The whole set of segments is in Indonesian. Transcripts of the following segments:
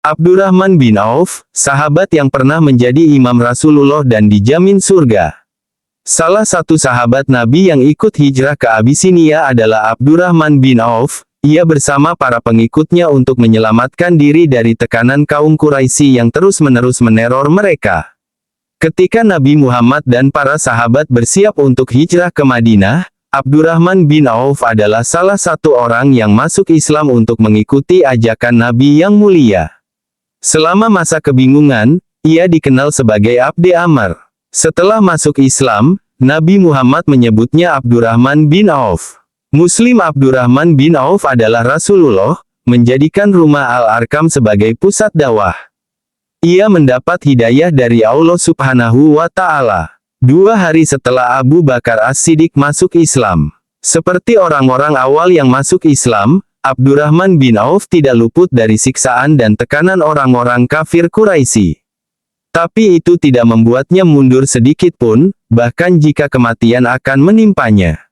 Abdurrahman bin Auf, sahabat yang pernah menjadi imam Rasulullah dan dijamin surga. Salah satu sahabat Nabi yang ikut hijrah ke Abisinia adalah Abdurrahman bin Auf. Ia bersama para pengikutnya untuk menyelamatkan diri dari tekanan kaum Quraisy yang terus-menerus meneror mereka. Ketika Nabi Muhammad dan para sahabat bersiap untuk hijrah ke Madinah, Abdurrahman bin Auf adalah salah satu orang yang masuk Islam untuk mengikuti ajakan Nabi yang mulia. Selama masa kebingungan, ia dikenal sebagai Abde Amr. Setelah masuk Islam, Nabi Muhammad menyebutnya Abdurrahman bin Auf. Muslim Abdurrahman bin Auf adalah Rasulullah, menjadikan rumah Al-Arkam sebagai pusat dakwah. Ia mendapat hidayah dari Allah Subhanahu wa Ta'ala 2 hari setelah Abu Bakar As-Siddiq masuk Islam. Seperti orang-orang awal yang masuk Islam, Abdurrahman bin Auf tidak luput dari siksaan dan tekanan orang-orang kafir Quraisy. Tapi itu tidak membuatnya mundur sedikit pun, bahkan jika kematian akan menimpanya.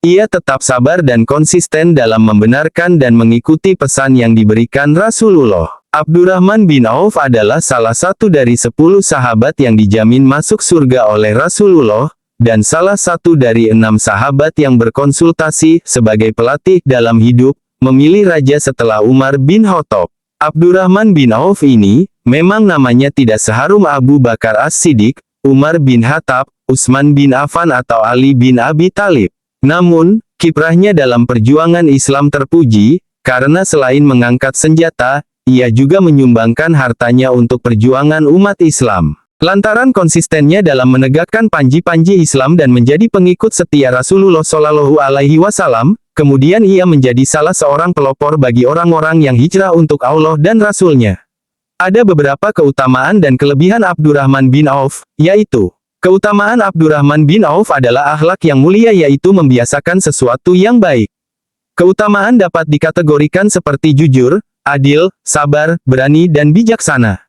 Ia tetap sabar dan konsisten dalam membenarkan dan mengikuti pesan yang diberikan Rasulullah. Abdurrahman bin Auf adalah salah satu dari 10 sahabat yang dijamin masuk surga oleh Rasulullah, dan salah satu dari 6 sahabat yang berkonsultasi sebagai pelatih dalam hidup, memilih raja setelah Umar bin Khattab. Abdurrahman bin Auf ini, memang namanya tidak seharum Abu Bakar As-Siddiq, Umar bin Khattab, Utsman bin Affan atau Ali bin Abi Thalib. Namun, kiprahnya dalam perjuangan Islam terpuji, karena selain mengangkat senjata, ia juga menyumbangkan hartanya untuk perjuangan umat Islam. Lantaran konsistennya dalam menegakkan panji-panji Islam dan menjadi pengikut setia Rasulullah Shallallahu Alaihi Wasallam, kemudian ia menjadi salah seorang pelopor bagi orang-orang yang hijrah untuk Allah dan Rasul-Nya. Ada beberapa keutamaan dan kelebihan Abdurrahman bin Auf, yaitu, keutamaan Abdurrahman bin Auf adalah akhlak yang mulia yaitu membiasakan sesuatu yang baik. Keutamaan dapat dikategorikan seperti jujur, adil, sabar, berani dan bijaksana.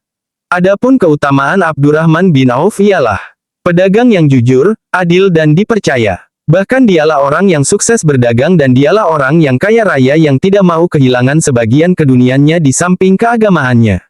Adapun keutamaan Abdurrahman bin Auf ialah pedagang yang jujur, adil dan dipercaya. Bahkan dialah orang yang sukses berdagang dan dialah orang yang kaya raya yang tidak mau kehilangan sebagian keduniaannya di samping keagamaannya.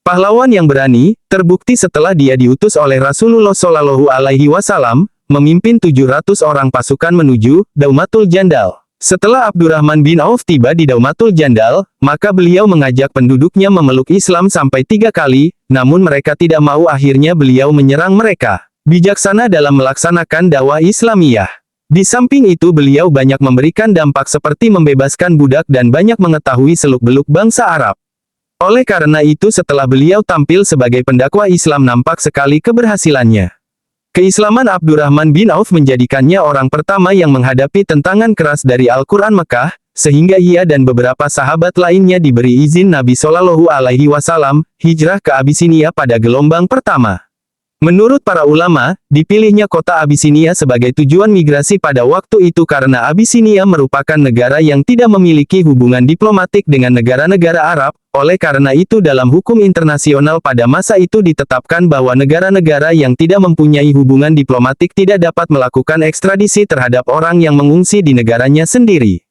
Pahlawan yang berani, terbukti setelah dia diutus oleh Rasulullah Shallallahu Alaihi Wasallam, memimpin 700 orang pasukan menuju Daumatul Jandal. Setelah Abdurrahman bin Auf tiba di Daumatul Jandal, maka beliau mengajak penduduknya memeluk Islam sampai 3 kali, namun mereka tidak mau akhirnya beliau menyerang mereka. Bijaksana dalam melaksanakan dakwah Islamiyah. Di samping itu beliau banyak memberikan dampak seperti membebaskan budak dan banyak mengetahui seluk-beluk bangsa Arab. Oleh karena itu setelah beliau tampil sebagai pendakwah Islam nampak sekali keberhasilannya. Keislaman Abdurrahman bin Auf menjadikannya orang pertama yang menghadapi tentangan keras dari Al-Quran Mekah, sehingga ia dan beberapa sahabat lainnya diberi izin Nabi Shallallahu Alaihi Wasallam hijrah ke Abisinia pada gelombang pertama. Menurut para ulama, dipilihnya kota Abisinia sebagai tujuan migrasi pada waktu itu karena Abisinia merupakan negara yang tidak memiliki hubungan diplomatik dengan negara-negara Arab. Oleh karena itu dalam hukum internasional pada masa itu ditetapkan bahwa negara-negara yang tidak mempunyai hubungan diplomatik tidak dapat melakukan ekstradisi terhadap orang yang mengungsi di negaranya sendiri.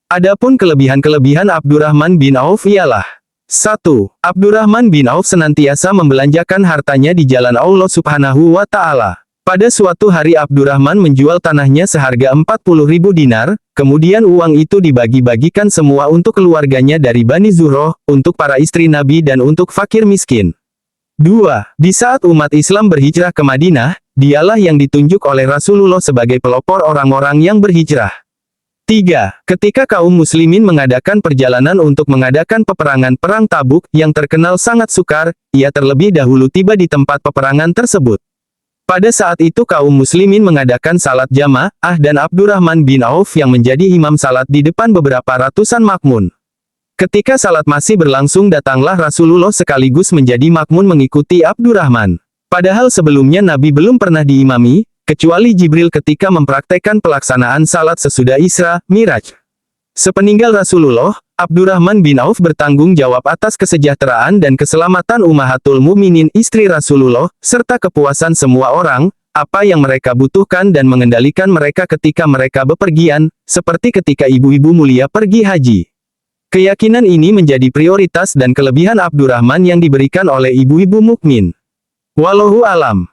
Adapun kelebihan-kelebihan Abdurrahman bin Auf ialah 1. Abdurrahman bin Auf senantiasa membelanjakan hartanya di jalan Allah Subhanahu wa Ta'ala. Pada suatu hari Abdurrahman menjual tanahnya seharga 40.000 dinar, kemudian uang itu dibagi-bagikan semua untuk keluarganya dari Bani Zuhroh, untuk para istri Nabi dan untuk fakir miskin. 2. Di saat umat Islam berhijrah ke Madinah, dialah yang ditunjuk oleh Rasulullah sebagai pelopor orang-orang yang berhijrah. 3. Ketika kaum muslimin mengadakan perjalanan untuk mengadakan peperangan Perang Tabuk, yang terkenal sangat sukar, ia terlebih dahulu tiba di tempat peperangan tersebut. Pada saat itu kaum muslimin mengadakan salat jamaah dan Abdurrahman bin Auf yang menjadi imam salat di depan beberapa ratusan makmun. Ketika salat masih berlangsung datanglah Rasulullah sekaligus menjadi makmun mengikuti Abdurrahman. Padahal sebelumnya Nabi belum pernah diimami, kecuali Jibril ketika mempraktekkan pelaksanaan salat sesudah Isra, Miraj. Sepeninggal Rasulullah, Abdurrahman bin Auf bertanggung jawab atas kesejahteraan dan keselamatan Ummahatul Mukminin istri Rasulullah, serta kepuasan semua orang, apa yang mereka butuhkan dan mengendalikan mereka ketika mereka bepergian, seperti ketika ibu-ibu mulia pergi haji. Keyakinan ini menjadi prioritas dan kelebihan Abdurrahman yang diberikan oleh ibu-ibu mukmin. Wallahu alam.